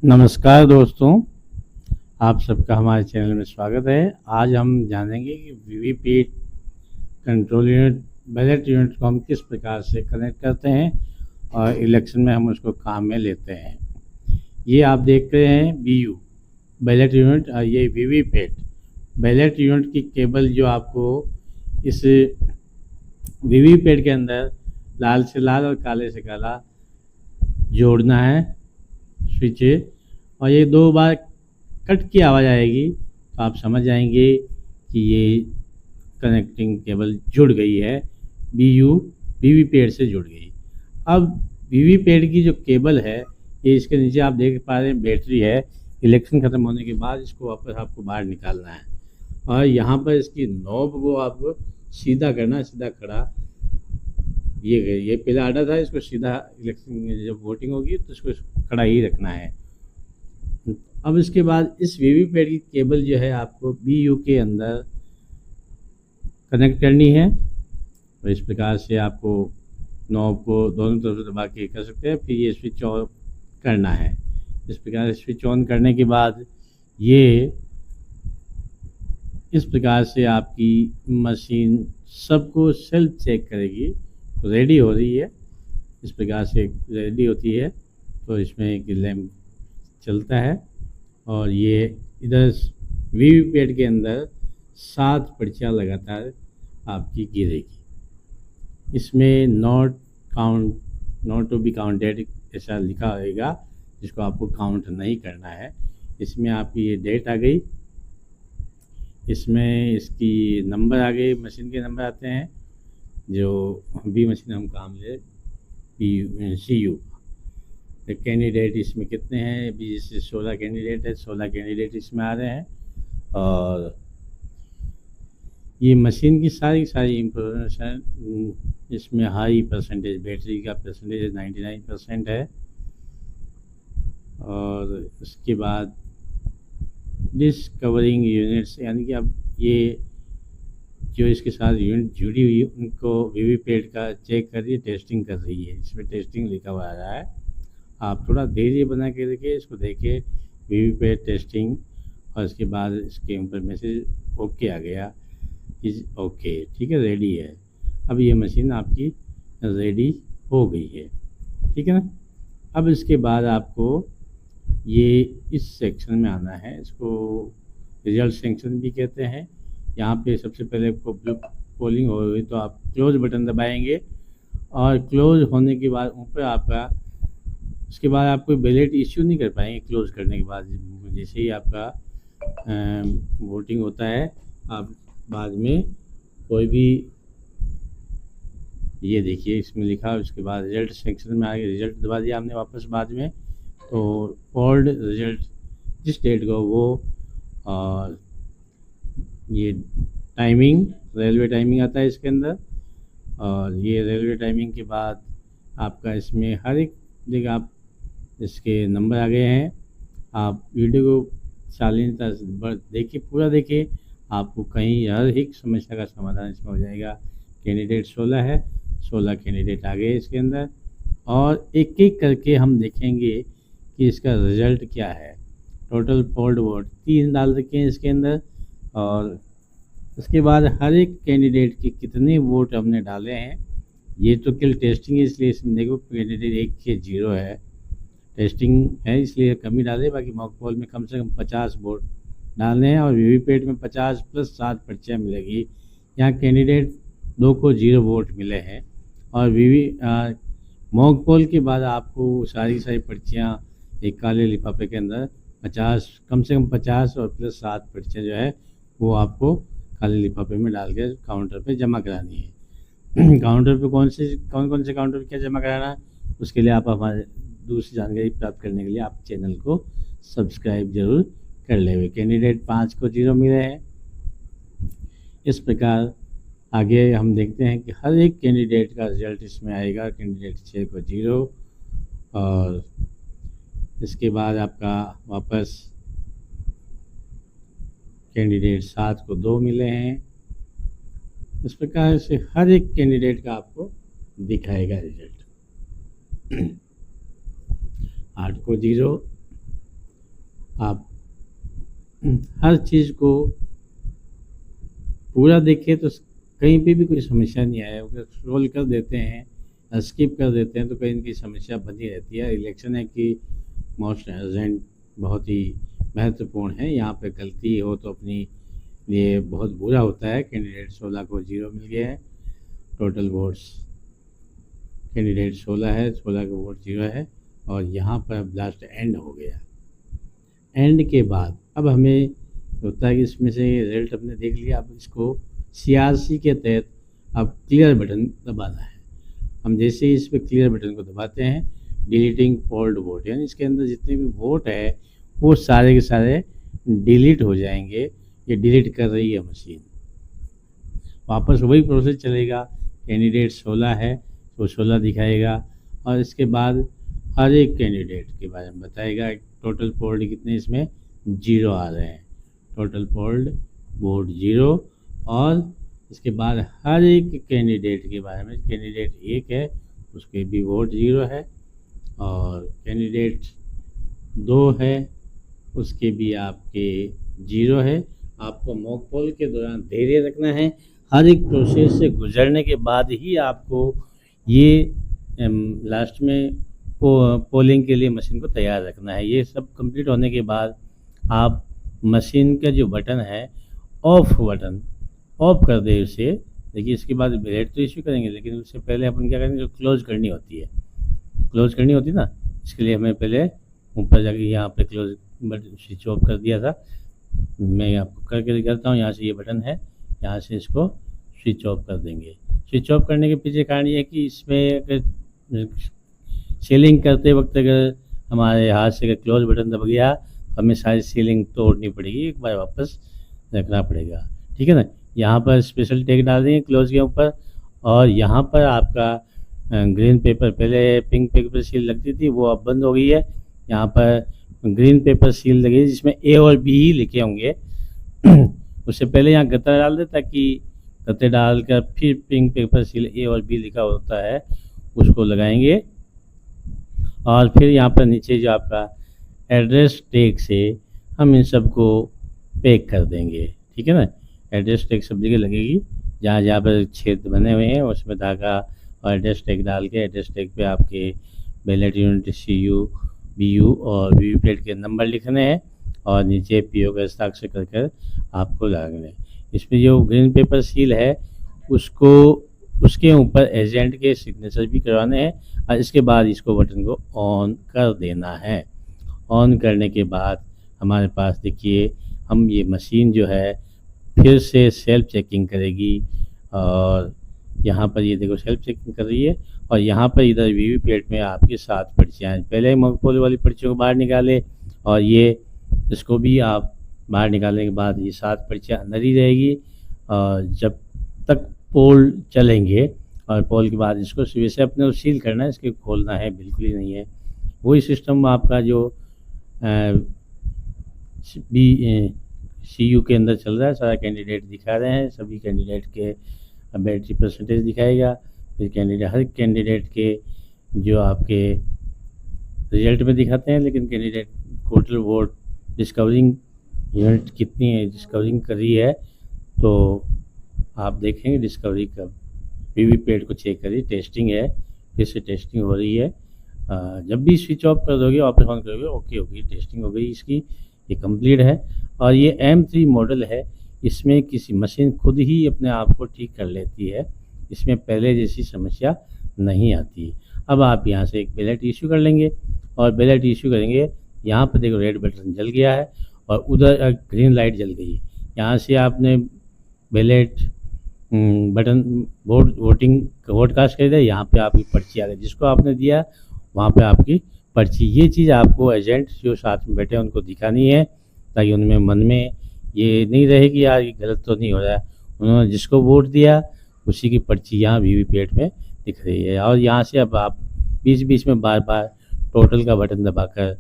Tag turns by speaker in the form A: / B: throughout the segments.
A: नमस्कार दोस्तों, आप सबका हमारे चैनल में स्वागत है। आज हम जानेंगे कि VVPAT control unit ballot unit को हम किस प्रकार से कनेक्ट करते हैं और इलेक्शन में हम उसको काम में लेते हैं। ये आप देख रहे हैं बीयू बैलेट यूनिट और ये वीवीपैट बैलेट यूनिट की केबल जो आपको इस वीवीपैट के अंदर लाल से लाल और काले से काला जोड़ना है स्विच, और ये 2 बार कट की आवाज़ आएगी तो आप समझ जाएंगे कि ये कनेक्टिंग केबल जुड़ गई है, वीवीपैट से जुड़ गई। अब वीवीपैट की जो केबल है ये इसके नीचे आप देख पा रहे हैं बैटरी है। इलेक्शन ख़त्म होने के बाद इसको वापस आपको बाहर निकालना है और यहाँ पर इसकी नॉब को आपको सीधा करना है, सीधा खड़ा। ये पहला आर्डर था, इसको सीधा इलेक्शन जब वोटिंग होगी तो इसको खड़ा ही रखना है। अब इसके बाद इस वीवीपैट की केबल जो है आपको बीयू के अंदर कनेक्ट करनी है। तो इस प्रकार से आपको नॉब को दोनों तरफ से दबा के कर सकते हैं। फिर ये स्विच ऑन करना है। इस प्रकार से स्विच ऑन करने के बाद ये इस प्रकार से आपकी मशीन सबको सेल्फ चेक करेगी, रेडी हो रही है। इस प्रकार से रेडी होती है तो इसमें एक लैंप चलता है और ये इधर वीवीपैट के अंदर 7 पर्चियाँ लगातार आपकी गिरेगी। इसमें नॉट टू बी काउंटेड ऐसा लिखा होगा, जिसको आपको काउंट नहीं करना है। इसमें आपकी ये डेट आ गई, इसमें इसकी नंबर आ गए, मशीन के नंबर आते हैं। जो बी मशीन हम काम ले CU कैंडिडेट इसमें कितने हैं, 20 से 16 कैंडिडेट है, 16 कैंडिडेट इसमें आ रहे हैं। और ये मशीन की सारी इंफॉर्मेशन इसमें हाई परसेंटेज, बैटरी का परसेंटेज 99% है। और उसके बाद डिस्कवरिंग यूनिट्स, यानी कि अब ये जो इसके साथ यूनिट जुड़ी हुई है उनको वीवीपैट का चेक कर रही है, टेस्टिंग कर रही है। इसमें टेस्टिंग लिखा हुआ आ रहा है, आप थोड़ा धैर्य बना के देखिए, इसको देखिए वीवीपैट टेस्टिंग। और इसके बाद इसके ऊपर मैसेज ओके आ गया, इज ओके, ठीक है, रेडी है। अब ये मशीन आपकी रेडी हो गई है, ठीक है ना। अब इसके बाद आपको ये इस सेक्शन में आना है, इसको रिजल्ट सेक्शन भी कहते हैं। यहाँ पे सबसे पहले आपको पोलिंग हो गई तो आप क्लोज बटन दबाएंगे और क्लोज होने के बाद ऊपर आपका, उसके बाद आप कोई बैलेट इश्यू नहीं कर पाएंगे। क्लोज करने के बाद जैसे ही आपका वोटिंग होता है, आप बाद में कोई भी, ये देखिए इसमें लिखा, उसके बाद रिजल्ट सेक्शन में आगे रिजल्ट दबा दिया हमने वापस बाद में, तो पोल्ड रिजल्ट जिस डेट का वो। और ये टाइमिंग, रेलवे टाइमिंग आता है इसके अंदर। और ये रेलवे टाइमिंग के बाद आपका इसमें हर एक जगह आप इसके नंबर आ गए हैं। आप वीडियो को शालीनता से देखिए, पूरा देखिए, आपको कहीं हर एक समस्या का समाधान इसमें हो जाएगा। कैंडिडेट 16 है, 16 कैंडिडेट आ गए इसके अंदर। और एक एक करके हम देखेंगे कि इसका रिज़ल्ट क्या है। टोटल पोल्ड वोट 3 डाल रखे हैं इसके अंदर। और उसके बाद हर एक कैंडिडेट के कितने वोट हमने डाले हैं, ये तो केवल टेस्टिंग है, इसलिए इसमें देखो कैंडिडेट 1 के 0 है, टेस्टिंग है इसलिए कम ही डाले। बाकी मॉक पोल में कम से कम 50 वोट डालने हैं और वीवीपैट में 50 + 7 पर्चियाँ मिलेगी। यहाँ कैंडिडेट 2 को 0 वोट मिले हैं। और मॉक पोल के बाद आपको सारी पर्चियाँ एक काले लिफाफे के अंदर 50, कम से कम 50 और +7 पर्चियाँ जो है वो आपको काले लिफाफे में डाल के काउंटर पे जमा करानी है। काउंटर पे कौन कौन से काउंटर पे क्या जमा कराना है, उसके लिए आप हमारे दूसरी जानकारी प्राप्त करने के लिए आप चैनल को सब्सक्राइब जरूर कर लेंगे। कैंडिडेट 5 को 0 मिले हैं। इस प्रकार आगे हम देखते हैं कि हर एक कैंडिडेट का रिजल्ट इसमें आएगा। कैंडिडेट 6 को 0 और इसके बाद आपका वापस कैंडिडेट 7 को 2 मिले हैं। इस प्रकार से हर एक कैंडिडेट का आपको दिखाएगा रिजल्ट। 8 को 0, आप हर चीज़ को पूरा देखें तो कहीं पे भी कोई समस्या नहीं आया। अगर स्क्रॉल कर देते हैं, स्किप कर देते हैं तो कहीं न कहीं समस्या बनी रहती है। इलेक्शन है कि मोस्ट अर्जेंट बहुत ही महत्वपूर्ण है, यहाँ पे गलती हो तो अपनी लिए बहुत बुरा होता है। कैंडिडेट 16 को 0 मिल गया है। टोटल वोट्स कैंडिडेट 16 है, 16 का वोट 0 है और यहाँ पर ब्लास्ट एंड हो गया। एंड के बाद अब हमें होता है कि इसमें से रिजल्ट हमने देख लिया। अब इसको सीआरसी के तहत अब क्लियर बटन दबाना है। हम जैसे ही इस पर क्लियर बटन को दबाते हैं, डिलीटिंग पोल्ड वोट, यानी इसके अंदर जितने भी वोट है वो सारे के सारे डिलीट हो जाएंगे। ये डिलीट कर रही है मशीन। वापस वही प्रोसेस चलेगा। कैंडिडेट 16 है तो 16 दिखाएगा और इसके बाद हर एक कैंडिडेट के बारे में बताएगा। टोटल पोल्ड कितने इसमें 0 आ रहे हैं। टोटल पोल्ड वोट 0 और इसके बाद हर एक कैंडिडेट के बारे में, कैंडिडेट 1 है उसके भी वोट 0 है और कैंडिडेट 2 है उसके भी आपके 0 है। आपको मॉक पोल के दौरान धैर्य रखना है। हर एक प्रोसेस से गुजरने के बाद ही आपको ये लास्ट में पोलिंग के लिए मशीन को तैयार रखना है। ये सब कंप्लीट होने के बाद आप मशीन का जो बटन है ऑफ बटन ऑफ कर दे उसे। देखिए इसके बाद बैलेट तो इश्यू करेंगे, लेकिन उससे पहले अपन क्या करेंगे, जो क्लोज करनी होती है, क्लोज करनी होती है ना, इसके लिए हमें पहले ऊपर जाके यहाँ पे क्लोज बटन स्विच ऑफ कर दिया था। मैं आपको करके दिखाता हूँ। यहाँ से ये बटन है, यहाँ से इसको स्विच ऑफ कर देंगे। स्विच ऑफ करने के पीछे कारण ये है कि इसमें अगर सीलिंग करते वक्त अगर हमारे हाथ से अगर क्लोज बटन दब गया तो हमें सारी सीलिंग तोड़नी पड़ेगी, एक बार वापस रखना पड़ेगा। ठीक है ना। यहाँ पर स्पेशल टैग डाल देंगे क्लोज के ऊपर और यहाँ पर आपका ग्रीन पेपर, पहले पिंक पेपर सील लगती थी वो अब बंद हो गई है। यहाँ पर ग्रीन पेपर सील लगी जिसमें ए और बी ही लिखे होंगे। उससे पहले यहाँ गत्ता डाल दे ताकि गत्ते डालकर फिर पिंक पेपर सील ए और बी लिखा होता है उसको लगाएंगे और फिर यहाँ पर नीचे जो आपका एड्रेस टैग से हम इन सबको पैक कर देंगे। ठीक है ना। एड्रेस टैग सब जगह लगेगी, जहाँ जहाँ पर छेद बने हुए हैं उसमें धागा और एड्रेस टैग डाल के एड्रेस टैग पे आपके बैलेट यूनिट CU, BU और वीवीपैट के नंबर लिखने हैं और नीचे PO का हस्ताक्षर कर कर आपको लगाने। इसमें जो ग्रीन पेपर सील है उसको उसके ऊपर एजेंट के सिग्नेचर भी करवाने हैं और इसके बाद इसको बटन को ऑन कर देना है। ऑन करने के बाद हमारे पास देखिए हम ये मशीन जो है फिर से सेल्फ चेकिंग करेगी और यहाँ पर ये देखो सेल्फ चेकिंग कर रही है और यहाँ पर इधर वीवीपैट में आपकी 7 पर्चियाँ हैं। पहले मॉक पोल वाली पर्चियों को बाहर निकाले और ये इसको भी आप बाहर निकालने के बाद ये 7 पर्चियाँ अंदर ही रहेगी और जब तक पोल चलेंगे और पोल के बाद इसको वैसे अपने को सील करना है, इसके खोलना है बिल्कुल ही नहीं है। वही सिस्टम आपका जो CU के अंदर चल रहा है। सारा कैंडिडेट दिखा रहे हैं, सभी कैंडिडेट के बैटरी परसेंटेज दिखाएगा। फिर कैंडिडेट हर कैंडिडेट के जो आपके रिजल्ट में दिखाते हैं, लेकिन candidate total vote discovering unit कितनी है डिस्कवरिंग कर रही है तो आप देखेंगे डिस्कवरी कब। वीवीपैट को चेक करिए, टेस्टिंग है, फिर से टेस्टिंग हो रही है। जब भी स्विच ऑफ कर दोगे वापस ऑन करोगे ओके होगी, टेस्टिंग हो गई इसकी, ये कंप्लीट है। और ये M3 मॉडल है, इसमें किसी मशीन खुद ही अपने आप को ठीक कर लेती है, इसमें पहले जैसी समस्या नहीं आती। अब आप यहाँ से एक बैलेट इशू कर लेंगे और बैलेट इशू करेंगे। यहाँ पर देखो रेड बटन जल गया है और उधर ग्रीन लाइट जल गई। यहाँ से आपने बैलेट बटन वोट कास्ट कर दिया, यहाँ पे आपकी पर्ची आ गई, जिसको आपने दिया वहाँ पे आपकी पर्ची। ये चीज़ आपको एजेंट जो साथ में बैठे हैं उनको दिखानी है ताकि उनमें मन में ये नहीं रहे कि यार ये गलत तो नहीं हो रहा है। उन्होंने जिसको वोट दिया उसी की पर्ची यहाँ वीवीपैट में दिख रही है। और यहाँ से अब आप बीच बीच में बार बार टोटल का बटन दबाकर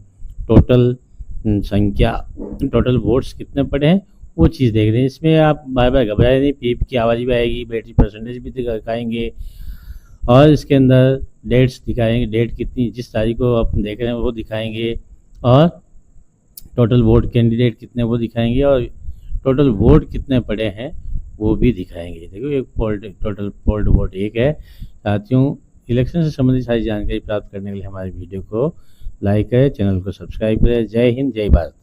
A: टोटल संख्या, टोटल वोट्स कितने पड़े हैं वो चीज़ देख रहे हैं। इसमें आप बार बार घबराए नहीं, पीप की आवाज़ भी आएगी, बैटरी परसेंटेज भी दिखाएंगे और इसके अंदर डेट्स दिखाएंगे, डेट कितनी जिस तारीख को आप देख रहे हैं वो दिखाएंगे। और टोटल वोट कैंडिडेट कितने वो दिखाएंगे और टोटल वोट कितने पड़े हैं वो भी दिखाएंगे। देखो एक टोटल पोल्ड वोट एक है। साथियों, इलेक्शन से संबंधित सारी जानकारी प्राप्त करने के लिए हमारे वीडियो को लाइक करें, चैनल को सब्सक्राइब करें। जय हिंद, जय भारत।